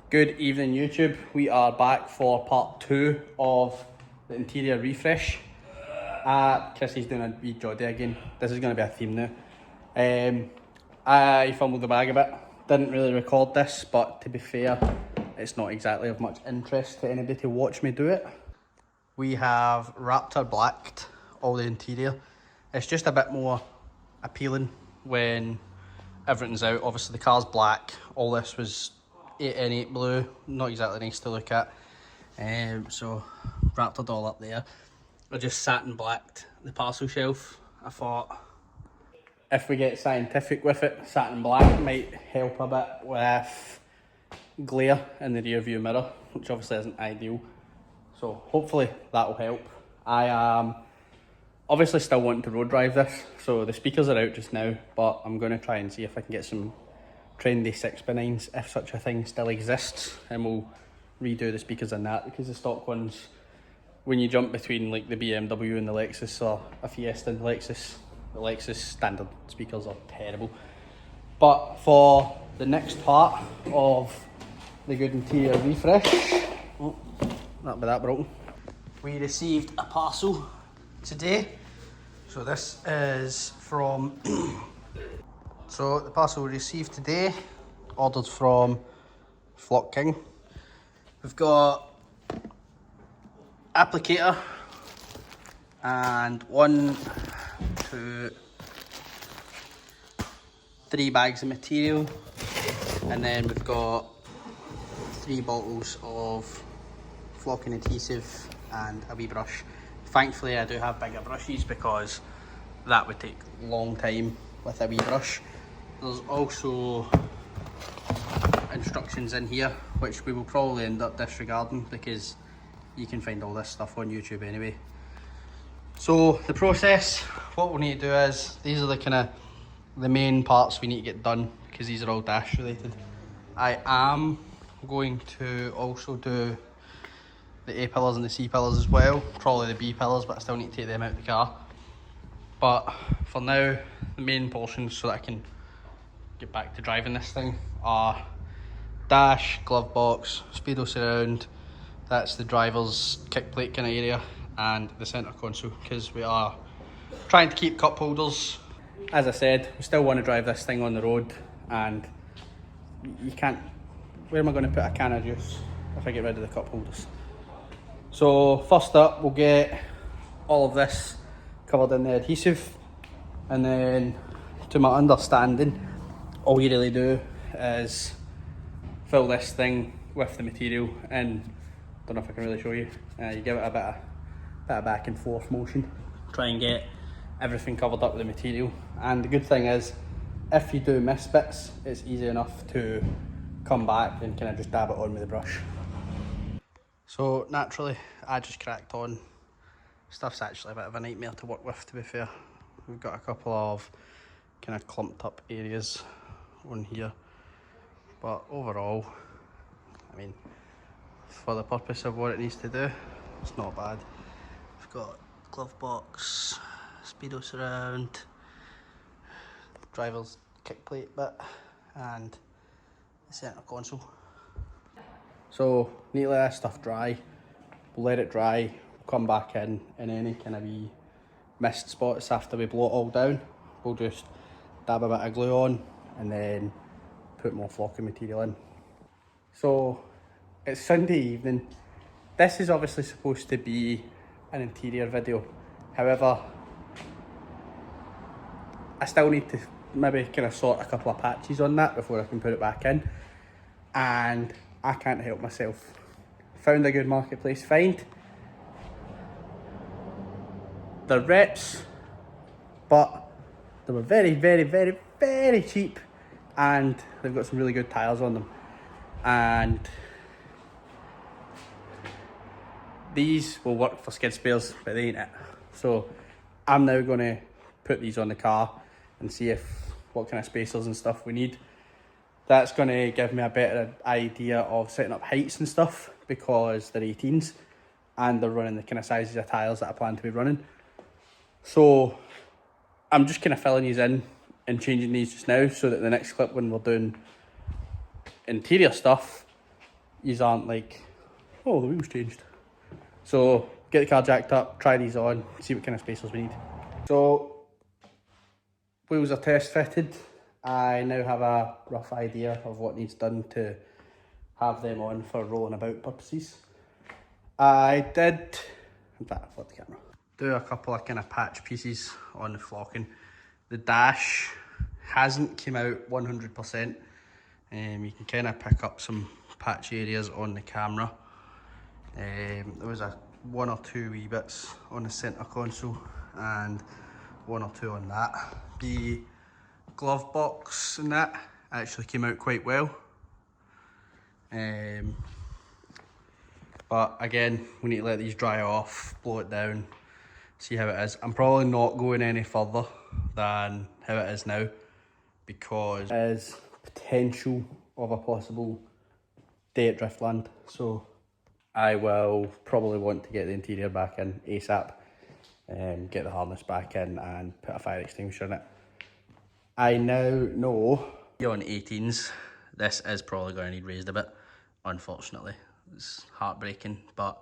Good evening YouTube, we are back for part 2 of the interior refresh. Chrissy's doing a wee joddy again. This is going to be a theme now. I fumbled the bag a bit, didn't really record this, but to be fair, it's not exactly of much interest to anybody to watch me do it. We have Raptor blacked all the interior. It's just a bit more appealing when everything's out. Obviously the car's black, all this was 8N8 blue, not exactly nice to look at. So Raptored all up there. I just satin blacked the parcel shelf. I thought if we get scientific with it, satin black might help a bit with glare in the rear view mirror, which obviously isn't ideal. So hopefully that'll help. I am obviously still wanting to road drive this, so the speakers are out just now, but I'm going to try and see if I can get some trendy 6x9s, if such a thing still exists, and we'll redo the speakers in that, because the stock ones, when you jump between like the BMW and the Lexus, or a Fiesta and the Lexus standard speakers are terrible. But for the next part of the good interior refresh, not be that broken, we received a parcel today. So this is from so the parcel we received today, ordered from Flock King. We've got applicator and 1, 2, 3 bags of material, and then we've got 3 bottles of flocking adhesive and a wee brush. Thankfully I do have bigger brushes because that would take a long time with a wee brush. There's also instructions in here which we will probably end up disregarding because you can find all this stuff on YouTube anyway. So the process, what we'll need to do is, these are the main parts we need to get done because these are all dash related. I am going to also do the A pillars and the C pillars as well, probably the B pillars, but I still need to take them out of the car. But for now, the main portions so that I can get back to driving this thing are dash, glove box, speedo surround, that's the driver's kick plate kind of area, and the centre console, because we are trying to keep cup holders. As I said, we still want to drive this thing on the road, and you can't, where am I going to put a can of juice if I get rid of the cup holders? So first up, we'll get all of this covered in the adhesive, and then to my understanding, all you really do is fill this thing with the material, and don't know if I can really show you. You give it a bit of back and forth motion, try and get everything covered up with the material. And the good thing is, if you do miss bits, it's easy enough to come back and kind of just dab it on with the brush. So naturally, I just cracked on. Stuff's actually a bit of a nightmare to work with, to be fair. We've got a couple of kind of clumped up areas on here, but overall, I mean, for the purpose of what it needs to do, it's not bad. We've got glove box, speedo surround, driver's kick plate bit, and the centre console. So need to let that stuff dry. We'll let it dry, come back in, and any kind of wee mist spots after we blow it all down, we'll just dab a bit of glue on and then put more flocking material in. So it's Sunday evening. This is obviously supposed to be an interior video. However, I still need to maybe kind of sort a couple of patches on that before I can put it back in. And I can't help myself. Found a good marketplace find. They're reps, but they were very, very, very, very cheap, and they've got some really good tyres on them. And these will work for skid spares, but they ain't it. So I'm now going to put these on the car and see what kind of spacers and stuff we need. That's going to give me a better idea of setting up heights and stuff, because they're 18s and they're running the kind of sizes of tyres that I plan to be running. So I'm just kind of filling these in and changing these just now, so that the next clip when we're doing interior stuff, you aren't like, oh, the wheels changed. So get the car jacked up, try these on, see what kind of spacers we need. So wheels are test fitted. I now have a rough idea of what needs done to have them on for rolling about purposes. I did, in fact, flip the camera, do a couple of kind of patch pieces on the flocking. The dash hasn't come out 100%. You can kind of pick up some patch areas on the camera. There was one or two wee bits on the centre console and one or two on that. The glove box and that actually came out quite well. But again, we need to let these dry off, blow it down, see how it is. I'm probably not going any further than how it is now because there is potential of a possible day at Driftland. So I will probably want to get the interior back in ASAP, get the harness back in and put a fire extinguisher in it. I now know on 18s, this is probably going to need raised a bit, unfortunately. It's heartbreaking, but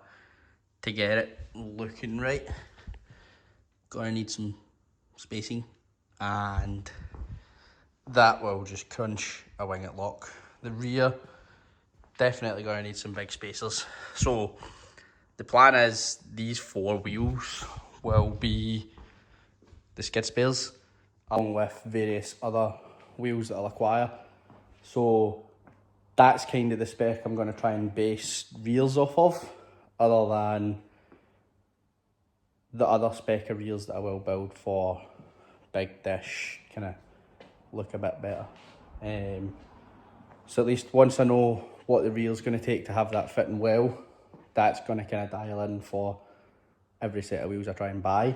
to get it looking right, going to need some spacing, and that will just crunch a wing-it lock. The rear, definitely going to need some big spacers. So the plan is these four wheels will be the skid spares, along with various other wheels that I'll acquire. So that's kind of the spec I'm going to try and base rears off of, other than the other spec of rears that I will build for big dish, kind of look a bit better. So at least once I know what the rear's going to take to have that fitting well, that's going to kind of dial in for every set of wheels I try and buy.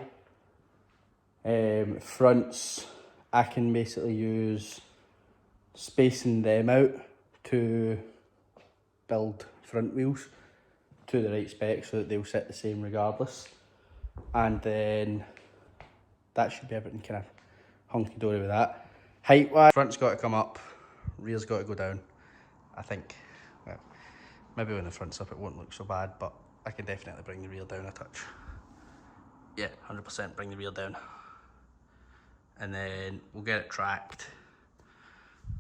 Fronts, I can basically use spacing them out to build front wheels to the right spec so that they'll sit the same regardless. And then that should be everything kind of hunky-dory with that. Height-wise, front's got to come up, rear's got to go down. I think, well, maybe when the front's up it won't look so bad, but I can definitely bring the rear down a touch. Yeah, 100% bring the rear down. And then we'll get it tracked.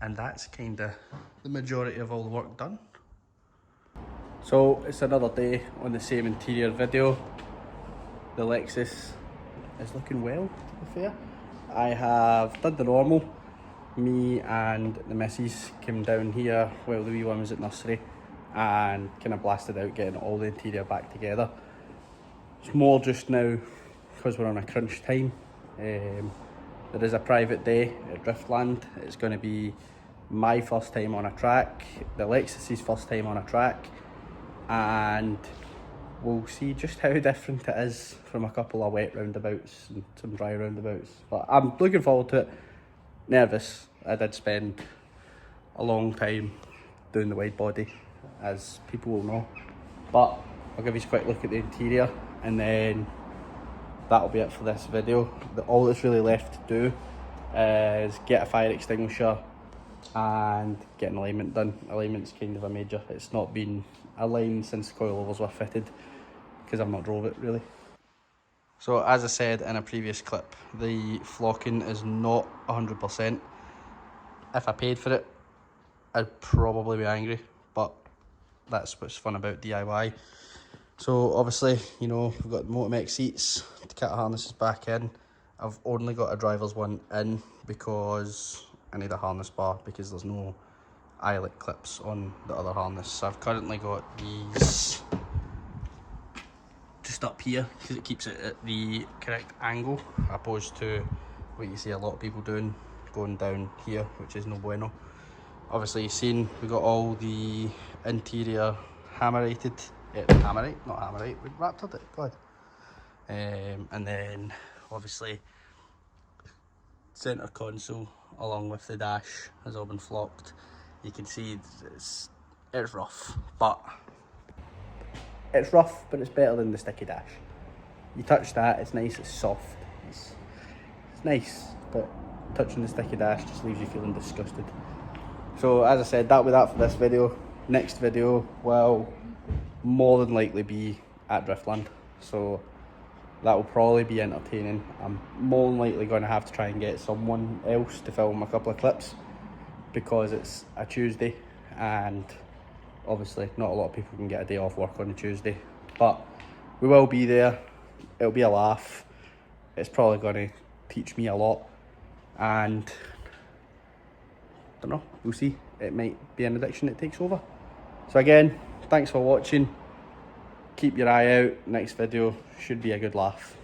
And that's kind of the majority of all the work done. So it's another day on the same interior video. The Lexus is looking well, to be fair. I have done the normal. Me and the missus came down here while the wee one was at nursery and kind of blasted out getting all the interior back together. It's more just now because we're on a crunch time. There is a private day at Driftland. It's going to be my first time on a track, the Lexus's first time on a track, and we'll see just how different it is from a couple of wet roundabouts and some dry roundabouts. But I'm looking forward to it. Nervous. I did spend a long time doing the wide body, as people will know. But I'll give you a quick look at the interior and then that'll be it for this video. All that's really left to do is get a fire extinguisher and get an alignment done. Alignment's kind of a major. It's not been aligned since coilovers were fitted because I've not drove it really. So as I said in a previous clip, the flocking is not 100%. If I paid for it, I'd probably be angry, but that's what's fun about DIY. So obviously, you know, we've got the Motomech seats, the cat harnesses back in. I've only got a driver's one in because I need a harness bar because there's no eyelet clips on the other harness. So I've currently got these just up here because it keeps it at the correct angle, opposed to what you see a lot of people doing, going down here, which is no bueno. Obviously you've seen we got all the interior hammerated, hammerite, not hammerite, we raptored it, God. And then obviously centre console along with the dash has all been flocked. You can see it's rough, but it's better than the sticky dash. You touch that, it's nice, it's soft, it's nice, but touching the sticky dash just leaves you feeling disgusted. So as I said, that'll be that for this video. next video will more than likely be at Driftland, so that will probably be entertaining. I'm more than likely going to have to try and get someone else to film a couple of clips because it's a Tuesday and obviously not a lot of people can get a day off work on a Tuesday, but we will be there. It'll be a laugh. It's probably going to teach me a lot, and I don't know, we'll see. It might be an addiction that takes over. So again, thanks for watching. Keep your eye out. Next video should be a good laugh.